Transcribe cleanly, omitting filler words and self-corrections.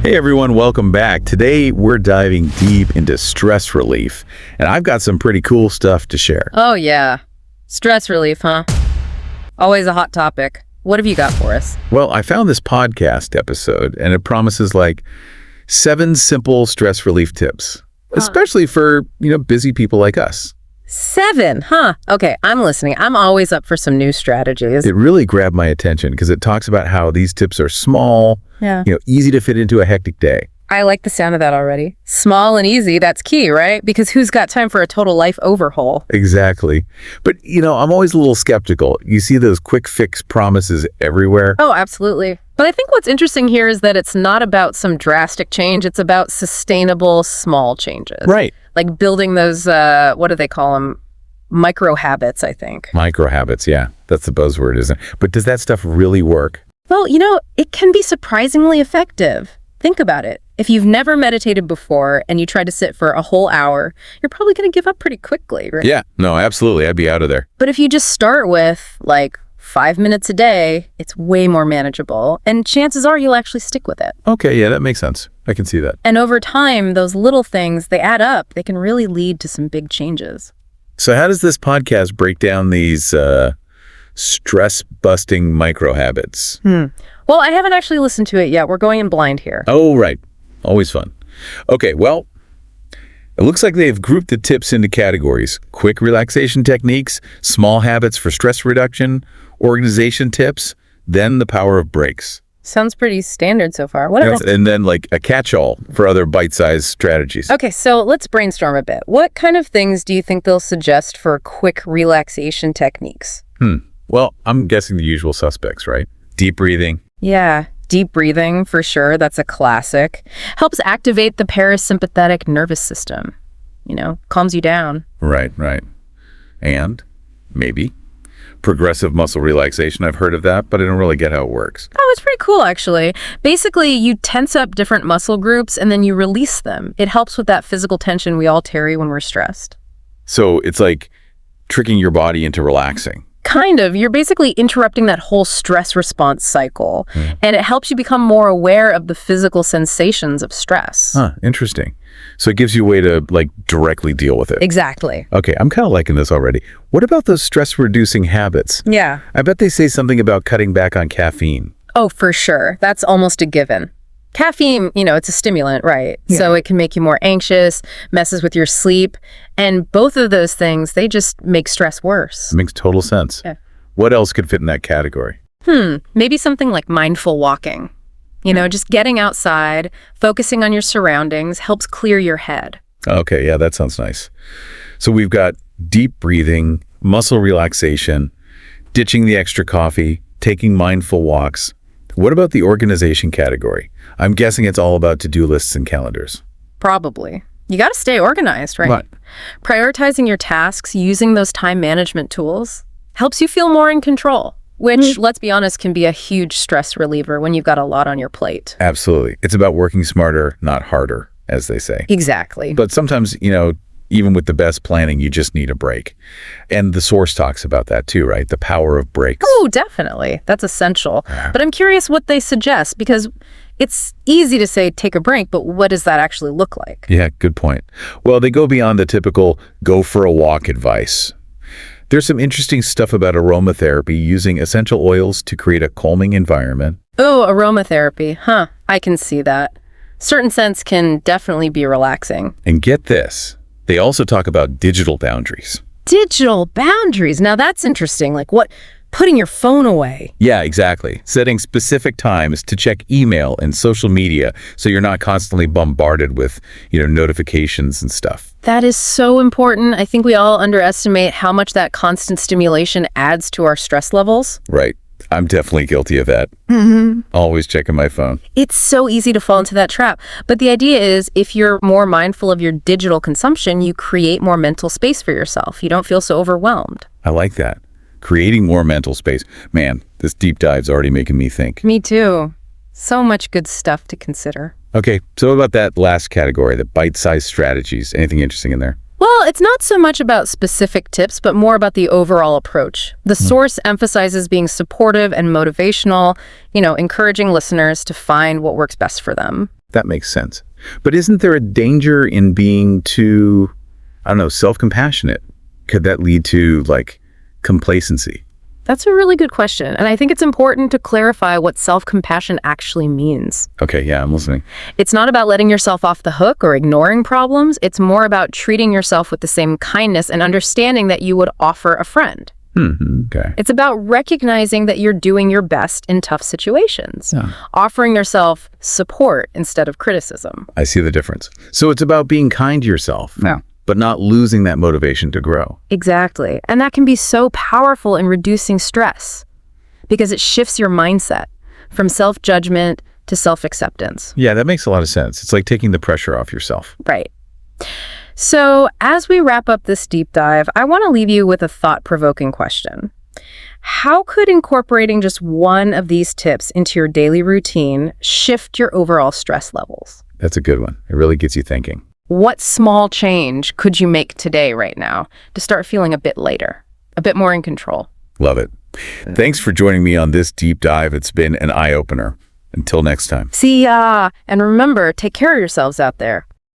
Hey everyone, welcome back. Today we're diving deep into stress relief, and I've got some pretty cool stuff to share. Oh, yeah. Stress relief, huh? Always a hot topic. What have you got for us? Well, I found this podcast episode, and it promises like 7 simple stress relief tips, especially for, busy people like us. 7, huh? Okay, I'm listening. I'm always up for some new strategies. It really grabbed my attention because it talks about how these tips are small, easy to fit into a hectic day. I like the sound of that already. Small and easy, that's key, right? Because who's got time for a total life overhaul? Exactly. But, I'm always a little skeptical. You see those quick fix promises everywhere. Oh, absolutely. But I think what's interesting here is that it's not about some drastic change. It's about sustainable small changes. Right. Like building those, what do they call them? Micro habits, I think. Micro habits, yeah. That's the buzzword, isn't it? But does that stuff really work? Well, it can be surprisingly effective. Think about it. If you've never meditated before and you try to sit for a whole hour, you're probably going to give up pretty quickly, right? Yeah, no, absolutely. I'd be out of there. But if you just start with, 5 minutes a day, it's way more manageable. And chances are you'll actually stick with it. Okay, yeah, that makes sense. I can see that. And over time, those little things, they add up. They can really lead to some big changes. So how does this podcast break down these stress-busting micro habits? Well, I haven't actually listened to it yet. We're going in blind here. Oh, right. Always fun. Okay, well, it looks like they've grouped the tips into categories: quick relaxation techniques, small habits for stress reduction, organization tips, then the power of breaks. Sounds pretty standard so far. What else? And then a catch-all for other bite-sized strategies. Okay, so let's brainstorm a bit. What kind of things do you think they'll suggest for quick relaxation techniques? Well, I'm guessing the usual suspects, right? Deep breathing. Yeah, deep breathing, for sure. That's a classic. Helps activate the parasympathetic nervous system. Calms you down. Right. And maybe progressive muscle relaxation. I've heard of that, but I don't really get how it works. Oh, it's pretty cool, actually. Basically, you tense up different muscle groups and then you release them. It helps with that physical tension we all carry when we're stressed. So it's like tricking your body into relaxing. Kind of. You're basically interrupting that whole stress response cycle. And it helps you become more aware of the physical sensations of stress. Huh, interesting. So it gives you a way to, directly deal with it. Exactly. Okay, I'm kind of liking this already. What about those stress-reducing habits? Yeah. I bet they say something about cutting back on caffeine. Oh, for sure. That's almost a given. Caffeine, it's a stimulant, right? Yeah. So it can make you more anxious, messes with your sleep. And both of those things, they just make stress worse. It makes total sense. Yeah. What else could fit in that category? Maybe something like mindful walking. Just getting outside, focusing on your surroundings helps clear your head. Okay, yeah, that sounds nice. So we've got deep breathing, muscle relaxation, ditching the extra coffee, taking mindful walks. What about the organization category? I'm guessing it's all about to-do lists and calendars. Probably. You got to stay organized, right? Right. Prioritizing your tasks, using those time management tools, helps you feel more in control, which, let's be honest, can be a huge stress reliever when you've got a lot on your plate. Absolutely. It's about working smarter, not harder, as they say. Exactly. But sometimes, even with the best planning, you just need a break. And the source talks about that too, right? The power of breaks. Oh, definitely. That's essential. But I'm curious what they suggest, because it's easy to say take a break, but what does that actually look like? Yeah, good point. Well, they go beyond the typical go for a walk advice. There's some interesting stuff about aromatherapy, using essential oils to create a calming environment. Oh, aromatherapy. Huh. I can see that. Certain scents can definitely be relaxing. And get this, they also talk about digital boundaries. Digital boundaries. Now that's interesting. Like what? Putting your phone away. Yeah, exactly. Setting specific times to check email and social media so you're not constantly bombarded with, notifications and stuff. That is so important. I think we all underestimate how much that constant stimulation adds to our stress levels. Right. I'm definitely guilty of that. Always checking my phone. It's so easy to fall into that trap. But the idea is, if you're more mindful of your digital consumption, you create more mental space for yourself. You don't feel so overwhelmed. I like that. Creating more mental space. Man, this deep dive's already making me think. Me too. So much good stuff to consider. Okay, so what about that last category, the bite-sized strategies? Anything interesting in there? Well, it's not so much about specific tips, but more about the overall approach. The source emphasizes being supportive and motivational, encouraging listeners to find what works best for them. That makes sense. But isn't there a danger in being too, I don't know, self-compassionate? Could that lead to, like, complacency? That's a really good question. And I think it's important to clarify what self-compassion actually means. Okay, yeah, I'm listening. It's not about letting yourself off the hook or ignoring problems. It's more about treating yourself with the same kindness and understanding that you would offer a friend. Okay. It's about recognizing that you're doing your best in tough situations, offering yourself support instead of criticism. I see the difference. So it's about being kind to yourself, but not losing that motivation to grow. Exactly. And that can be so powerful in reducing stress because it shifts your mindset from self-judgment to self-acceptance. Yeah, that makes a lot of sense. It's like taking the pressure off yourself. Right. So as we wrap up this deep dive, I want to leave you with a thought-provoking question. How could incorporating just one of these tips into your daily routine shift your overall stress levels? That's a good one. It really gets you thinking. What small change could you make today right now to start feeling a bit lighter, a bit more in control? Love it. Thanks for joining me on this deep dive. It's been an eye-opener. Until next time. See ya! And remember, take care of yourselves out there.